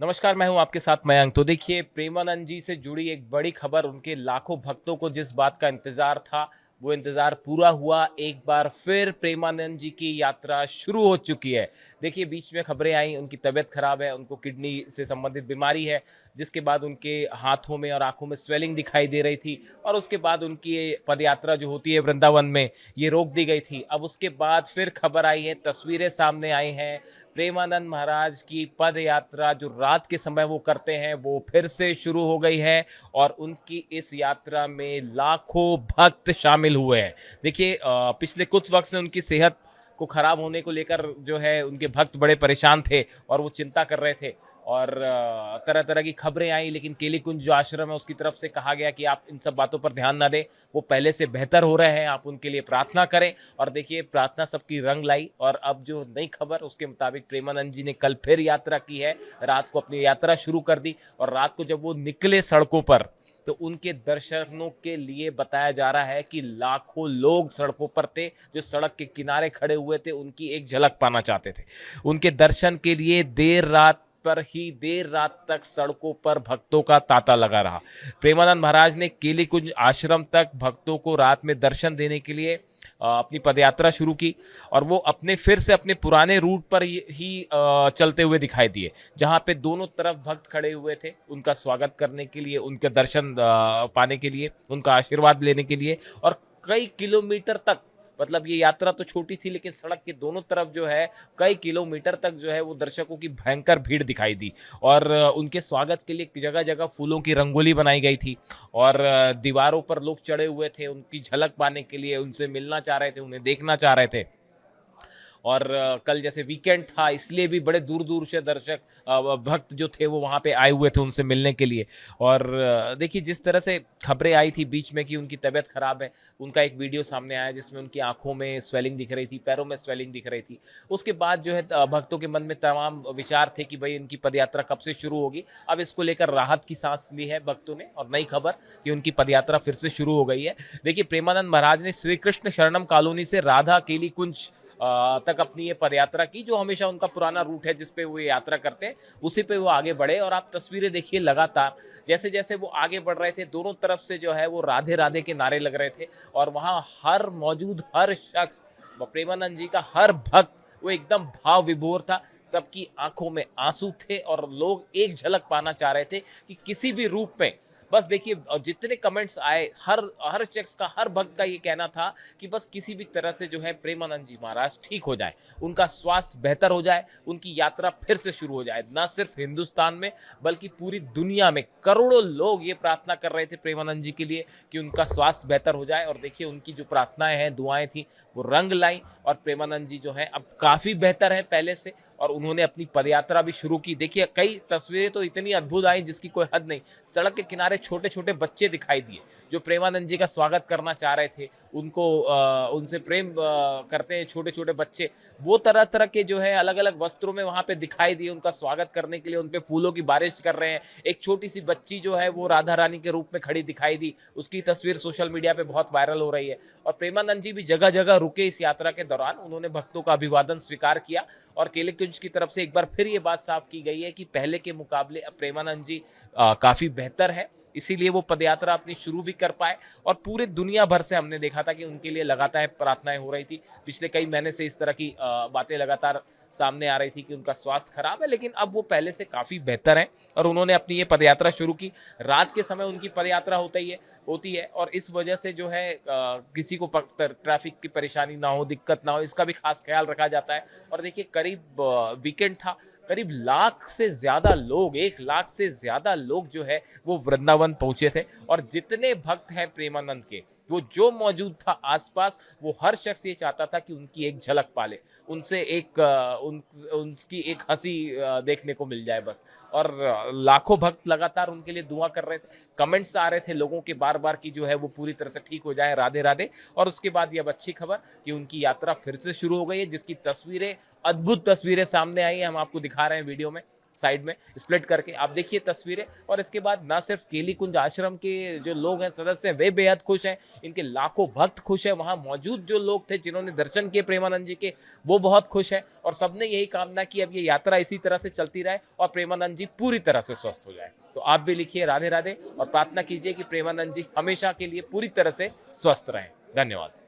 नमस्कार, मैं हूं आपके साथ मयंक। तो देखिए, प्रेमानंद जी से जुड़ी एक बड़ी खबर। उनके लाखों भक्तों को जिस बात का इंतजार था, वो इंतजार पूरा हुआ। एक बार फिर प्रेमानंद जी की यात्रा शुरू हो चुकी है। देखिए, बीच में खबरें आई, उनकी तबीयत खराब है, उनको किडनी से संबंधित बीमारी है, जिसके बाद उनके हाथों में और आंखों में स्वेलिंग दिखाई दे रही थी। और उसके बाद उनकी ये पदयात्रा जो होती है वृंदावन में, ये रोक दी गई थी। अब उसके बाद फिर खबर आई है, तस्वीरें सामने आई हैं। प्रेमानंद महाराज की पद यात्रा जो रात के समय वो करते हैं, वो फिर से शुरू हो गई है। और उनकी इस यात्रा में लाखों भक्त शामिल हुए हैं। देखिए, पिछले कुछ वक्त से उनकी सेहत को खराब होने को लेकर जो है उनके भक्त बड़े परेशान थे और वो चिंता कर रहे थे। और तरह तरह की खबरें आई, लेकिन केली कुंज जो आश्रम है उसकी तरफ से कहा गया कि आप इन सब बातों पर ध्यान ना दें, वो पहले से बेहतर हो रहे हैं, आप उनके लिए प्रार्थना करें। और देखिए, प्रार्थना सबकी रंग लाई। और अब जो नई खबर, उसके मुताबिक प्रेमानंद जी ने कल फिर यात्रा की है, रात को अपनी यात्रा शुरू कर दी। और रात को जब वो निकले सड़कों पर, तो उनके दर्शनों के लिए बताया जा रहा है कि लाखों लोग सड़कों पर थे, जो सड़क के किनारे खड़े हुए थे, उनकी एक झलक पाना चाहते थे। उनके दर्शन के लिए देर रात तक सड़कों पर भक्तों का तांता लगा रहा। प्रेमानंद महाराज ने केली कुंज आश्रम तक भक्तों को रात में दर्शन देने के लिए अपनी पदयात्रा शुरू की। और वो फिर से अपने पुराने रूट पर ही चलते हुए दिखाई दिए, जहां पे दोनों तरफ भक्त खड़े हुए थे उनका स्वागत करने के लिए, उनके दर्शन पाने के लिए, उनका आशीर्वाद लेने के लिए। और कई किलोमीटर तक, मतलब ये यात्रा तो छोटी थी, लेकिन सड़क के दोनों तरफ जो है कई किलोमीटर तक जो है वो दर्शकों की भयंकर भीड़ दिखाई दी। और उनके स्वागत के लिए जगह जगह फूलों की रंगोली बनाई गई थी। और दीवारों पर लोग चढ़े हुए थे उनकी झलक पाने के लिए, उनसे मिलना चाह रहे थे, उन्हें देखना चाह रहे थे। और कल जैसे वीकेंड था, इसलिए भी बड़े दूर दूर से दर्शक भक्त जो थे वो वहाँ पे आए हुए थे उनसे मिलने के लिए। और देखिए, जिस तरह से खबरें आई थी बीच में कि उनकी तबीयत खराब है, उनका एक वीडियो सामने आया जिसमें उनकी आंखों में स्वेलिंग दिख रही थी, पैरों में स्वेलिंग दिख रही थी। उसके बाद जो है भक्तों के मन में तमाम विचार थे कि भाई इनकी पदयात्रा कब से शुरू होगी। अब इसको लेकर राहत की सांस ली है भक्तों ने, और नई खबर कि उनकी पदयात्रा फिर से शुरू हो गई है। देखिए, प्रेमानंद महाराज ने श्री कृष्ण शरणम कॉलोनी से राधा केली कुंज तक अपनी ये पदयात्रा की, जो हमेशा उनका पुराना रूट है जिस पे वो यात्रा करते हैं, उसी पे वो आगे बढ़े। और आप तस्वीरें देखिए, लगातार जैसे जैसे वो आगे बढ़ रहे थे, दोनों तरफ से जो है वो राधे राधे के नारे लग रहे थे। और वहाँ हर मौजूद हर शख्स, प्रेमानंद जी का हर भक्त, वो एकदम भाव विभोर था। सबकी आंखों में आंसू थे और लोग एक झलक पाना चाह रहे थे कि किसी भी रूप में, बस देखिए, जितने कमेंट्स आए, हर हर शख्स का, हर भक्त का ये कहना था कि बस किसी भी तरह से जो है प्रेमानंद जी महाराज ठीक हो जाए, उनका स्वास्थ्य बेहतर हो जाए, उनकी यात्रा फिर से शुरू हो जाए। ना सिर्फ हिंदुस्तान में, बल्कि पूरी दुनिया में करोड़ों लोग ये प्रार्थना कर रहे थे प्रेमानंद जी के लिए कि उनका स्वास्थ्य बेहतर हो जाए। और देखिए, उनकी जो प्रार्थनाएं हैं, दुआएं थी, वो रंग लाई। और प्रेमानंद जी जो है अब काफी बेहतर है पहले से, और उन्होंने अपनी पदयात्रा भी शुरू की। देखिए, कई तस्वीरें तो इतनी अद्भुत आई जिसकी कोई हद नहीं। सड़क के किनारे छोटे छोटे बच्चे दिखाई दिए जो प्रेमानंद जी का स्वागत करना चाह रहे थे, उनको उनसे प्रेम करते हैं छोटे छोटे बच्चे। वो तरह तरह के जो है अलग अलग वस्त्रों में वहां पे दिखाई दिए, उनका स्वागत करने के लिए उनपे फूलों की बारिश कर रहे हैं। एक छोटी सी बच्ची जो है वो राधा रानी के रूप में खड़ी दिखाई दी, उसकी तस्वीर सोशल मीडिया पे बहुत वायरल हो रही है। और प्रेमानंद जी भी जगह जगह रुके इस यात्रा के दौरान, उन्होंने भक्तों का अभिवादन स्वीकार किया। और केले कुंज की तरफ से एक बार फिर ये बात साफ की गई है कि पहले के मुकाबले अब प्रेमानंद जी काफी बेहतर है, इसीलिए वो पदयात्रा अपनी शुरू भी कर पाए। और पूरे दुनिया भर से हमने देखा था कि उनके लिए लगातार प्रार्थनाएं हो रही थी। पिछले कई महीने से इस तरह की बातें लगातार सामने आ रही थी कि उनका स्वास्थ्य खराब है, लेकिन अब वो पहले से काफी बेहतर है। और उन्होंने अपनी ये पदयात्रा शुरू की। रात के समय उनकी पदयात्रा होती है, और इस वजह से जो है किसी को ट्रैफिक की परेशानी ना हो, दिक्कत ना हो, इसका भी खास ख्याल रखा जाता है। और देखिए, करीब वीकेंड था, करीब लाख से ज्यादा लोग, 1 लाख से ज्यादा लोग जो है वो वृंदावन पहुंचे थे। और जितने भक्त हैं प्रेमानंद के, वो जो मौजूद था आसपास, वो हर शख्स ये चाहता था कि उनकी एक झलक पाले, उनसे उनकी एक हंसी देखने को मिल जाए बस। और लाखों भक्त लगातार उनके लिए दुआ कर रहे थे। कमेंट्स आ रहे थे लोगों के बार बार कि जो है वो पूरी तरह से ठीक हो जाए, राधे राधे। और उसके बाद ये अब अच्छी खबर कि उनकी यात्रा फिर से शुरू हो गई है, जिसकी तस्वीरें, अद्भुत तस्वीरें सामने आई हैं, हम आपको दिखा रहे हैं वीडियो में। साइड में स्प्लिट करके। आप देखिए तस्वीरें। और इसके बाद ना सिर्फ केली कुंज आश्रम के जो लोग हैं, सदस्य हैं, वे बेहद खुश हैं, इनके लाखों भक्त खुश हैं, वहां मौजूद जो लोग थे जिन्होंने दर्शन किए प्रेमानंद जी के, वो बहुत खुश हैं और सबने यही कामना की अब ये यात्रा इसी तरह से चलती रहे और प्रेमानंद जी पूरी तरह से स्वस्थ हो जाए। तो आप भी लिखिए राधे राधे और प्रार्थना कीजिए कि प्रेमानंद जी हमेशा के लिए पूरी तरह से स्वस्थ रहें। धन्यवाद।